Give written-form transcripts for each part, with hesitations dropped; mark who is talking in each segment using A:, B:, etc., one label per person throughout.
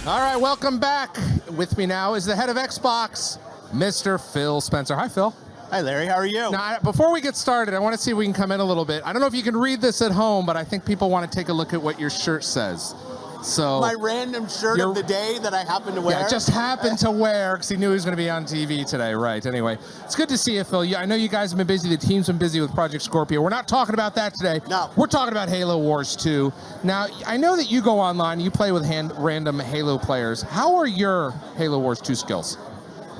A: All right, welcome back. With me now is the head of Xbox, Mr. Phil Spencer. Hi, Phil.
B: Hi, Larry. How are you?
A: Now, before we get started, I want to see if we can come in a little bit. I don't know if you can read this at home, but I think people want to take a look at what your shirt says. So
B: my random shirt of the day that I happen to wear?
A: Yeah, just happened to wear because he knew he was going to be on TV today. Right, anyway. It's good to see you, Phil. I know you guys have been busy. The team's been busy with Project Scorpio. We're not talking about that today.
B: No.
A: We're talking about Halo Wars 2. Now, I know that you go online, you play with random Halo players. How are your Halo Wars 2 skills?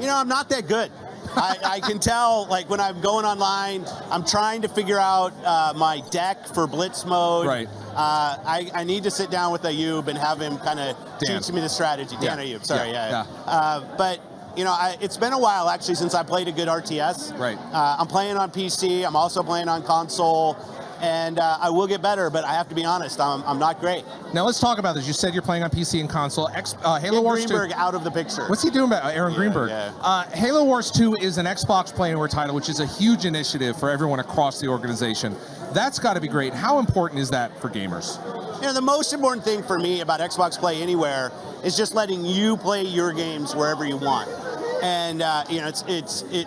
B: You know, I'm not that good. I can tell, like, when I'm going online, I'm trying to figure out my deck for Blitz mode.
A: Right.
B: I need to sit down with Ayub and have him kind of teach me the strategy. Dan Ayub, sorry, yeah. But, you know, it's been a while, actually, since I played a good RTS.
A: Right.
B: I'm playing on PC. I'm also playing on console. And I will get better, but I have to be honest, I'm not great.
A: Now let's talk about this. You said you're playing on PC and console. Halo Wars 2.
B: Greenberg out of the picture.
A: What's he doing about Aaron Greenberg?
B: Yeah.
A: Halo Wars 2 is an Xbox Play Anywhere title, which is a huge initiative for everyone across the organization. That's got to be great. How important is that for gamers?
B: You know, the most important thing for me about Xbox Play Anywhere is just letting you play your games wherever you want. And you know,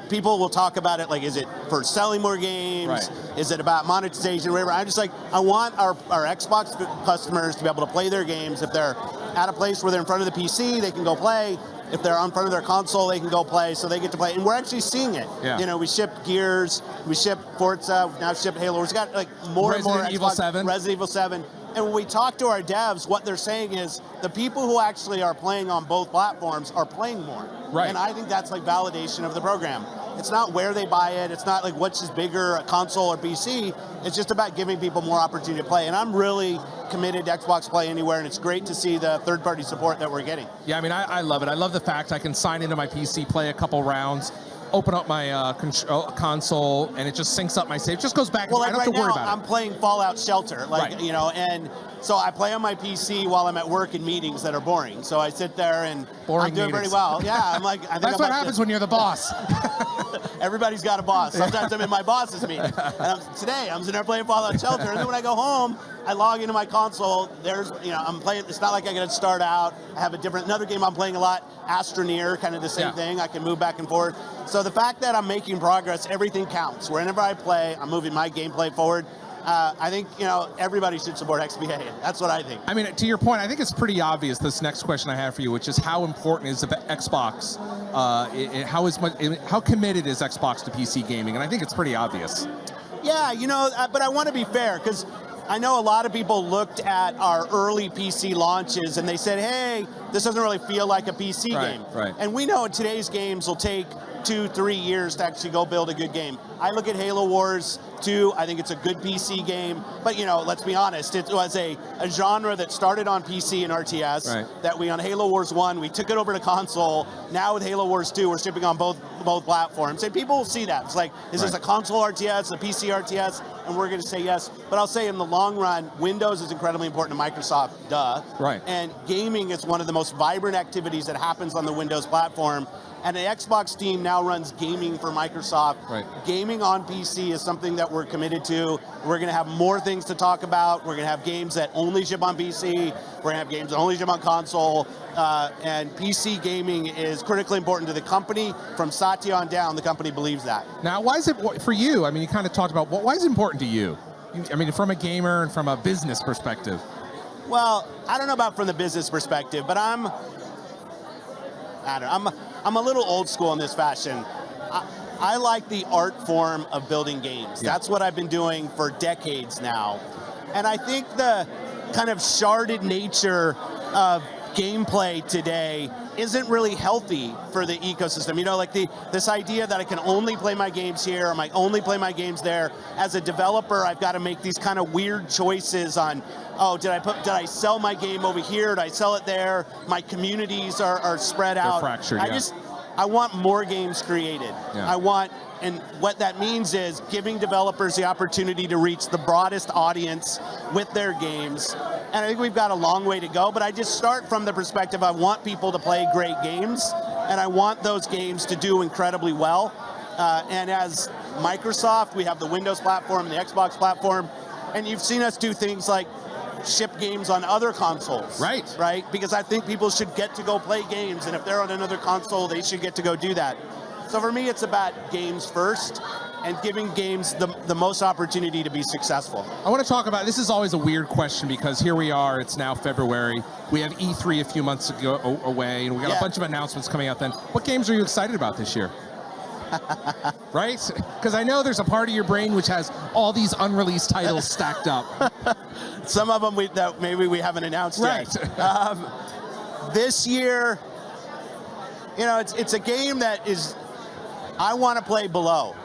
B: people will talk about it like, is it for selling more games?
A: Right.
B: Is it about monetization, whatever? I'm just like, I want our Xbox customers to be able to play their games. If they're at a place where they're in front of the PC, they can go play. If they're in front of their console, they can go play, so they get to play. And we're actually seeing it.
A: Yeah.
B: You know, we shipped Gears, we shipped Forza, we've now shipped Halo. We've got like more and more
A: Evil 7.
B: Resident Evil 7. And when we talk to our devs, what they're saying is the people who actually are playing on both platforms are playing more.
A: Right.
B: And I think that's like validation of the program. It's not where they buy it. It's not like which is bigger, a console or PC. It's just about giving people more opportunity to play. And I'm really committed to Xbox Play Anywhere, and it's great to see the third-party support that we're getting.
A: Yeah, I mean, I love it. I love the fact I can sign into my PC, play a couple rounds, open up my console, and it just syncs up my save. It just goes back.
B: Well,
A: I don't
B: like
A: have to worry
B: right now,
A: about
B: I'm playing Fallout Shelter, like,
A: Right.
B: you know, and so I play on my PC while I'm at work in meetings that are boring. So I sit there and
A: Boring
B: I'm doing
A: meetings.
B: pretty well. Yeah, I'm like, I think
A: That's
B: I'm
A: what
B: like
A: happens when you're the boss.
B: Everybody's got a boss. Sometimes I'm in my boss's meeting. And today, I'm sitting there playing Fallout Shelter, and then when I go home, I log into my console. There's, you know, I'm playing. It's not like I got to start out. I have another game I'm playing a lot, Astroneer, kind of the same thing. I can move back and forth. So the fact that I'm making progress, everything counts. Whenever I play, I'm moving my gameplay forward. I think, you know, everybody should support XBA. That's what I think.
A: I mean, to your point, I think it's pretty obvious, this next question I have for you, which is how important is the Xbox, how committed is Xbox to PC gaming? And I think it's pretty obvious.
B: Yeah, you know, but I want to be fair, because I know a lot of people looked at our early PC launches and they said, hey, this doesn't really feel like a PC game.
A: Right.
B: And we know today's games will take 2-3 years to actually go build a good game. I look at Halo Wars 2, I think it's a good PC game, but you know, let's be honest, it was a genre that started on PC and RTS, that we on Halo Wars 1, we took it over to console. Now with Halo Wars 2, we're shipping on both platforms, and people will see that. It's like, is this a console RTS, a PC RTS? And we're going to say yes, but I'll say in the long run, Windows is incredibly important to Microsoft, duh.
A: Right.
B: And gaming is one of the most vibrant activities that happens on the Windows platform. And the Xbox team now runs gaming for Microsoft.
A: Right.
B: Gaming on PC is something that we're committed to. We're going to have more things to talk about. We're going to have games that only ship on PC. We're going to have games that only ship on console. And PC gaming is critically important to the company. From Satya on down, the company believes that.
A: Now, why is it, for you, I mean, you kind of talked about, why is it important to you? I mean, from a gamer and from a business perspective.
B: Well, I don't know about from the business perspective, but I'm a little old school in this fashion. I like the art form of building games.
A: Yeah.
B: That's what I've been doing for decades now. And I think the kind of sharded nature of gameplay today isn't really healthy for the ecosystem. You know, like this idea that I can only play my games here, or I only play my games there. As a developer, I've got to make these kind of weird choices on, oh, did I sell my game over here? Did I sell it there? My communities are spread out.
A: They're fractured,
B: I want more games created.
A: Yeah.
B: And what that means is giving developers the opportunity to reach the broadest audience with their games. And I think we've got a long way to go, but I just start from the perspective I want people to play great games, and I want those games to do incredibly well. And as Microsoft, we have the Windows platform and the Xbox platform, and you've seen us do things like ship games on other consoles. Right? Because I think people should get to go play games, and if they're on another console, they should get to go do that. So for me, it's about games first, and giving games the most opportunity to be successful.
A: I want to talk about, this is always a weird question because here we are, it's now February. We have E3 a few months ago away, and we got a bunch of announcements coming out then. What games are you excited about this year? Right? Because I know there's a part of your brain which has all these unreleased titles stacked up.
B: Some of them that maybe we haven't announced yet. This year, you know, it's a game that is, I want to play Below.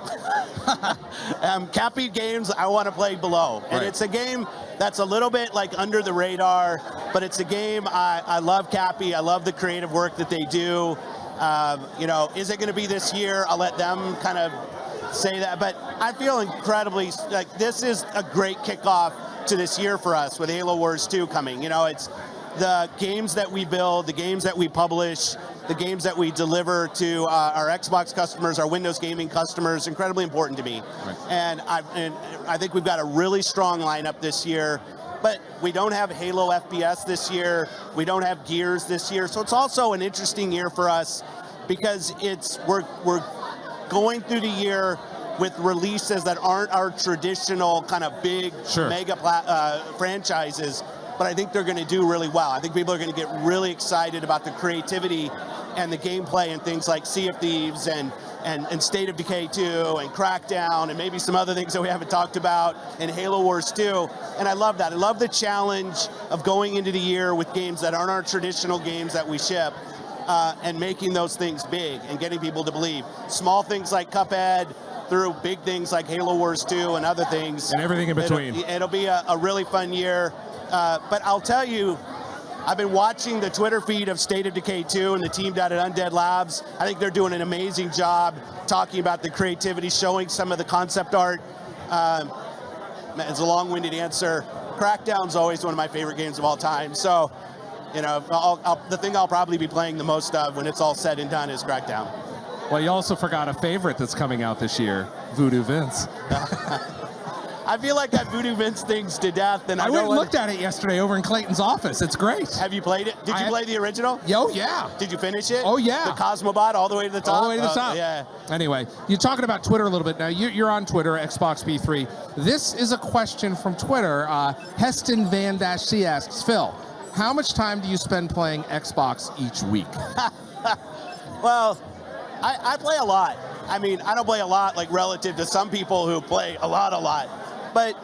B: Cappy games, I want to play Below. And it's a game that's a little bit like under the radar, but it's a game, I love Cappy, I love the creative work that they do. You know, is it going to be this year? I'll let them kind of say that, but I feel incredibly, like, this is a great kickoff to this year for us with Halo Wars 2 coming. You know, it's the games that we build, the games that we publish, the games that we deliver to our Xbox customers, our Windows gaming customers, incredibly important to me. And I think we've got a really strong lineup this year, but we don't have Halo FPS this year, we don't have Gears this year, so it's also an interesting year for us because we're going through the year with releases that aren't our traditional kind of big mega franchises, but I think they're going to do really well. I think people are going to get really excited about the creativity and the gameplay and things like Sea of Thieves and State of Decay 2 and Crackdown and maybe some other things that we haven't talked about, and Halo Wars 2. And I love that. I love the challenge of going into the year with games that aren't our traditional games that we ship, and making those things big and getting people to believe. Small things like Cuphead through big things like Halo Wars 2 and other things.
A: And everything in between.
B: It'll be a really fun year. But I'll tell you, I've been watching the Twitter feed of State of Decay 2 and the team down at Undead Labs. I think they're doing an amazing job talking about the creativity, showing some of the concept art. It's a long-winded answer. Crackdown's always one of my favorite games of all time. So, you know, the thing I'll probably be playing the most of when it's all said and done is Crackdown.
A: Well, you also forgot a favorite that's coming out this year, Voodoo Vince.
B: I feel like I Voodoo Vince things to death. And
A: I went and looked at it yesterday over in Clayton's office. It's great.
B: Have you played it? Did you play the original?
A: Yo, yeah.
B: Did you finish it?
A: Oh, yeah.
B: The Cosmobot all the way to the top?
A: All the way to the top.
B: Yeah.
A: Anyway, you're talking about Twitter a little bit now. You're on Twitter, Xbox B3. This is a question from Twitter. Heston Van-C asks, Phil, how much time do you spend playing Xbox each week?
B: Well, I play a lot. I mean, I don't play a lot like relative to some people who play a lot. But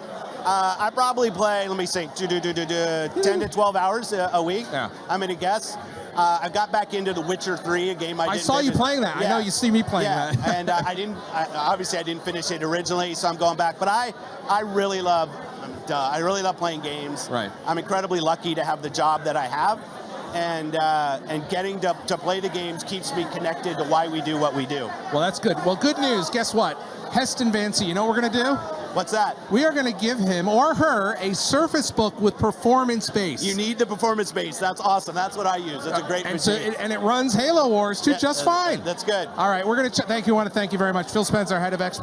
B: I probably play, let me say, 10 to 12 hours a week.
A: Yeah.
B: I'm going to guess. I got back into The Witcher 3, a game I
A: saw you playing that. Yeah. I know you see me playing that.
B: And obviously I didn't finish it originally, so I'm going back. But I really love playing games.
A: Right.
B: I'm incredibly lucky to have the job that I have. And getting to play the games keeps me connected to why we do what we do.
A: Well, that's good. Well, good news. Guess what? Heston Van-C, you know what we're going to do?
B: What's that?
A: We are going to give him or her a Surface Book with performance base.
B: You need the performance base. That's awesome. That's what I use. It's a great machine.
A: And it runs Halo Wars too just fine.
B: That's good.
A: All right, we're going to thank you. I want to thank you very much. Phil Spencer, head of Xbox.